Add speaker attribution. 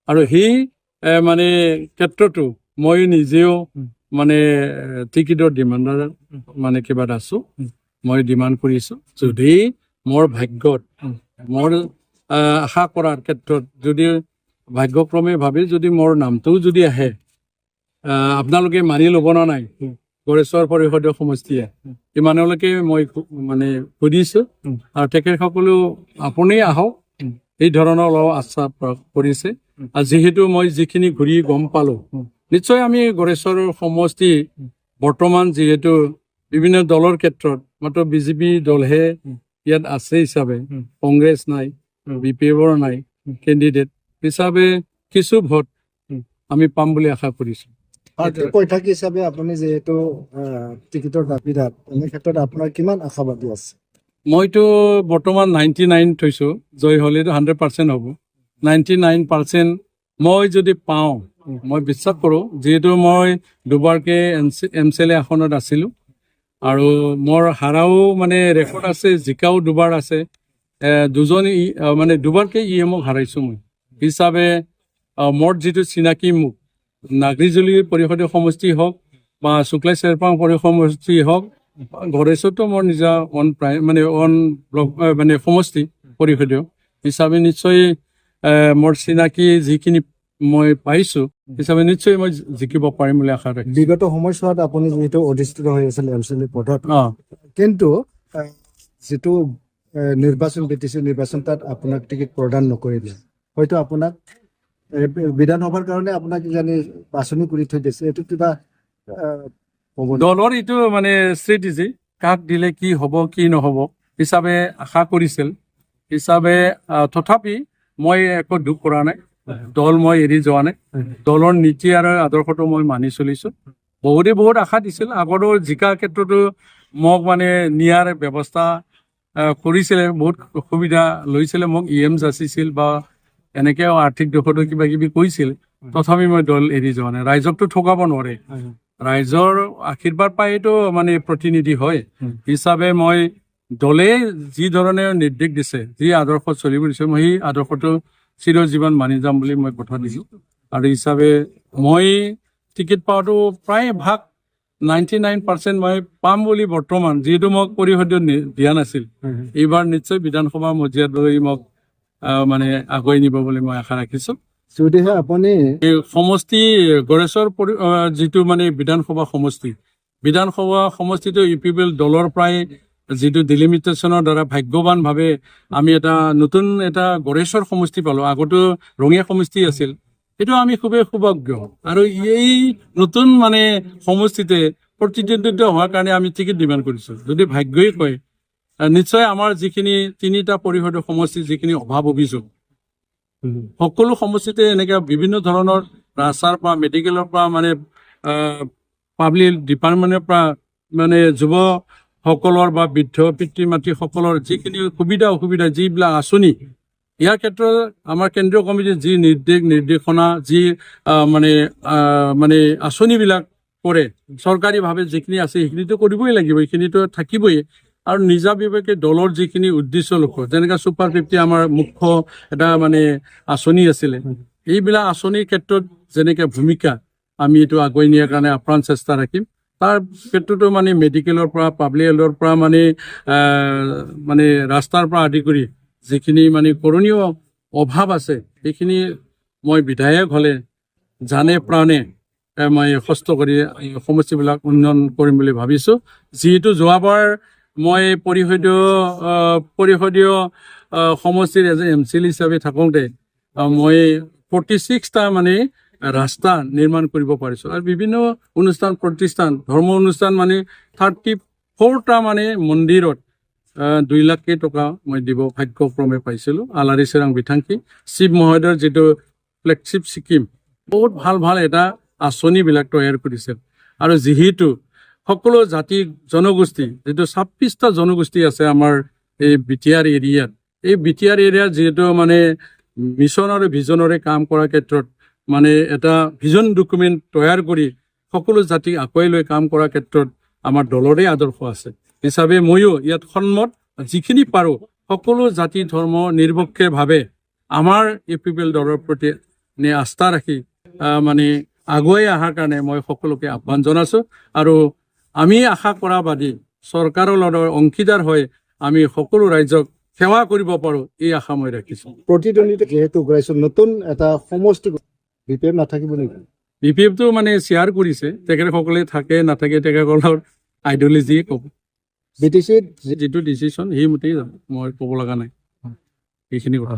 Speaker 1: আৰু সেই মানে ক্ষেত্ৰতো মই নিজেও মানে টিকেটৰ ডিমাণ্ডাৰ মানে কিবা এটা আছোঁ মই ডিমাণ্ড কৰিছোঁ যদি মোৰ ভাগ্যত মোৰ আশা কৰাৰ ক্ষেত্ৰত যদি ভাগ্যক্ৰমে ভাবি যদি মোৰ নামটোও যদি আহে আপোনালোকে মানি ল'ব না নাই গড়েশ্বৰ পৰিষদীয় সমষ্টিয়ে ইমানলৈকে মই মানে সুধিছোঁ আৰু তেখেতসকলেও আপুনি আহক এই ধৰণৰ অলপ আশ্বাস কৰিছে আৰু যিহেতু মই যিখিনি ঘূৰি গম পালোঁ নিশ্চয় আমি গড়েশ্বৰ সমষ্টি বৰ্তমান যিহেতু বিভিন্ন দলৰ ক্ষেত্ৰত মাত্ৰ বিজেপি দলহে ইয়াত আছে হিচাপে কংগ্ৰেছ নাই BPFৰ নাই কেণ্ডিডেট হিচাপে কিছু ভোট আমি পাম বুলি আশা কৰিছোঁ
Speaker 2: বৈঠক হিচাপে আপুনি যিহেতু টিকেটৰ দাবীদাৰ এনে ক্ষেত্ৰত আপোনাৰ কিমান আশাবাদী আছে
Speaker 1: মইতো বৰ্তমান 99 থৈছোঁ জয় হ'লেতো 100% হ'ব 99% মই যদি পাওঁ মই বিশ্বাস কৰোঁ যিহেতু মই দুবাৰকৈ MCLA আসনত আছিলোঁ আৰু মোৰ হাৰাও মানে ৰেকৰ্ড আছে জিকাও দুবাৰ আছে দুজন মানে দুবাৰকৈ EMক হাৰাইছোঁ মই হিচাপে মোৰ যিটো চিনাকি মোক নাগৰিজুলি পৰিষদীয় সমষ্টি হওক বা শুক্লাই চেৰপাং পৰিষদ সমষ্টি হওক গড়েশ্বৰতো মোৰ নিজা মানে ব্লক মানে সমষ্টি পৰিষদীয় হিচাপে নিশ্চয় মোৰ চিনাকি যিখিনি মই পাইছোঁ হিচাপে নিশ্চয় মই জিকিব পাৰিম বুলি আশা ৰাখিছোঁ
Speaker 2: বিগত সময়ছোৱাত আপুনি যিহেতু অধিষ্ঠিত হৈ আছিল MCLA পদত কিন্তু যিটো নিৰ্বাচন BTC নিৰ্বাচন তাত আপোনাক টিকেট প্ৰদান নকৰিলে হয়তো আপোনাক বিধানসভাৰ কাৰণে আপোনাক জানি বাছনি কৰি থৈ দিছে এইটো কিবা
Speaker 1: দলৰ এইটো মানে ষ্ট্ৰেটেজি কাক দিলে কি হ'ব কি নহ'ব হিচাপে আশা কৰিছিল হিচাপে তথাপি মই একো দুখ কৰা নাই দল মই এৰি যোৱা নাই দলৰ নীতি আৰু আদৰ্শটো মই মানি চলিছোঁ বহুতে বহুত আশা দিছিল আগতো জিকাৰ ক্ষেত্ৰতো মোক মানে নিয়াৰ ব্যৱস্থা কৰিছিলে বহুত সুবিধা লৈছিলে মোক EM যাচিছিল বা এনেকৈ আৰ্থিক দিশতো কিবা কিবি কৈছিল তথাপি মই দল এৰি যোৱা নাই ৰাইজকতো ঠগাব নোৱাৰে ৰাইজৰ আশীৰ্বাদ পাইতো মানে প্ৰতিনিধি হয় হিচাপে মই দলে যি ধৰণে নিৰ্দেশ দিছে যি আদৰ্শত চলিব দিছে মই সেই আদৰ্শটো চিৰজীৱন মানি যাম বুলি মই কথা দিছোঁ আৰু হিচাপে মই টিকেট পোৱাটো প্ৰায় ভাগ 99% মই পাম বুলি বৰ্তমান যিহেতু মোক পৰিষদীয় দিয়া নাছিল এইবাৰ নিশ্চয় বিধানসভা মজিয়াত লৈ মোক মানে আগুৱাই নিব বুলি মই আশা ৰাখিছোঁ
Speaker 2: যদিহে আপুনি
Speaker 1: সমষ্টি গড়েশ্বৰ যিটো মানে বিধানসভা সমষ্টিটো UPPL দলৰ প্ৰায় যিটো ডিলিমিটেশ্যনৰ দ্বাৰা ভাগ্যৱানভাৱে আমি এটা নতুন এটা গড়েশ্বৰ সমষ্টি পালোঁ আগতো ৰঙিয়া সমষ্টি আছিল এইটো আমি খুবেই সৌভাগ্য আৰু এই নতুন মানে সমষ্টিতে প্ৰতিদ্বন্দ্বিতা হোৱাৰ কাৰণে আমি টিকেট ডিমাণ্ড কৰিছোঁ যদি ভাগ্যই কয় নিশ্চয় আমাৰ যিখিনি তিনিটা পৰিষদীয় সমষ্টিৰ যিখিনি অভাৱ অভিযোগ সকলো সমষ্টিতে এনেকৈ বিভিন্ন ধৰণৰ ৰাস্তাৰ পৰা মেডিকেলৰ পৰা মানে পাব্লিক ডিপাৰ্টমেণ্টৰ পৰা মানে যুৱসকলৰ বা বৃদ্ধ পিতৃ মাতৃসকলৰ যিখিনি সুবিধা অসুবিধা যিবিলাক আঁচনি ইয়াৰ ক্ষেত্ৰত আমাৰ কেন্দ্ৰীয় কমিটিৰ যি নিৰ্দেশনা যি মানে আঁচনিবিলাক কৰে চৰকাৰীভাৱে যিখিনি আছে সেইখিনিতো কৰিবই লাগিব এইখিনিতো থাকিবই আৰু নিজাববীয়াকৈ দলৰ যিখিনি উদ্দেশ্য লক্ষ্য যেনেকৈ ছুপাৰ 50 আমাৰ মুখ্য এটা মানে আঁচনি আছিলে এইবিলাক আঁচনিৰ ক্ষেত্ৰত যেনেকৈ ভূমিকা আমি এইটো আগুৱাই নিয়াৰ কাৰণে আপ্ৰাণ চেষ্টা ৰাখিম তাৰ ক্ষেত্ৰতো মানে মেডিকেলৰ পৰা পাব্লিক হেল্থৰ পৰা মানে ৰাস্তাৰ পৰা আদি কৰি যিখিনি মানে কৰণীয় অভাৱ আছে সেইখিনি মই বিধায়ক হ'লে জানে প্ৰাণে মই কষ্ট কৰি সমষ্টিবিলাক উন্নয়ন কৰিম বুলি ভাবিছোঁ যিহেতু যোৱাবাৰ মই পৰিষদীয় সমষ্টিৰ এজন MCLA হিচাপে থাকোঁতে মই 46টা মানে ৰাস্তা নিৰ্মাণ কৰিব পাৰিছোঁ আৰু বিভিন্ন অনুষ্ঠান প্ৰতিষ্ঠান ধৰ্ম অনুষ্ঠান মানে 34টা মানে মন্দিৰত 2 লাখ টকা মই দিব ভাগ্যক্ৰমে পাইছিলোঁ আলাৰী চিৰাং বিথাংকি শিৱ মহোদয়ৰ যিটো ফ্লেগশ্বিপ স্কিম বহুত ভাল এটা আঁচনিবিলাক তৈয়াৰ কৰিছিল আৰু যিহেতু সকলো জাতি জনগোষ্ঠী যিটো 26টা জনগোষ্ঠী আছে আমাৰ এই BTR এৰিয়াত এই BTR এৰিয়াত যিহেতু মানে মিছন আৰু ভিজনৰে কাম কৰাৰ ক্ষেত্ৰত মানে এটা ভিজন ডকুমেণ্ট তৈয়াৰ কৰি সকলো জাতি আগুৱাই লৈ কাম কৰাৰ ক্ষেত্ৰত আমাৰ দলৰে আদৰ্শ আছে হিচাপে ময়ো ইয়াত সন্মত যিখিনি পাৰোঁ সকলো জাতি ধৰ্ম নিৰপেক্ষভাৱে আমাৰ UPPL দলৰ প্ৰতি নে আস্থা ৰাখি মানে আগুৱাই অহাৰ কাৰণে মই সকলোকে আহ্বান জনাইছোঁ আৰু আমি আশা কৰা বাদী চৰকাৰৰ লগত অংশীদাৰ হৈ আমি সকলো ৰাইজক সেৱা কৰিব পাৰোঁ এই আশা মই ৰাখিছোঁ।
Speaker 2: প্ৰতিদ্বন্দ্বিতা যিহেতু ঘূৰাইছো নতুন এটা সমষ্টি BPF নাথাকিব নেকি?
Speaker 1: BPF-টো মানে শ্বেয়াৰ কৰিছে, তেখেতসকলে থাকে নাথাকে তেখেতসকলৰ আইডিঅলজি ক'ব।
Speaker 2: BTC-ত
Speaker 1: যিটো ডিচিশ্যন সেইমতেই যাম, মই ক'ব লগা নাই সেইখিনি কথা।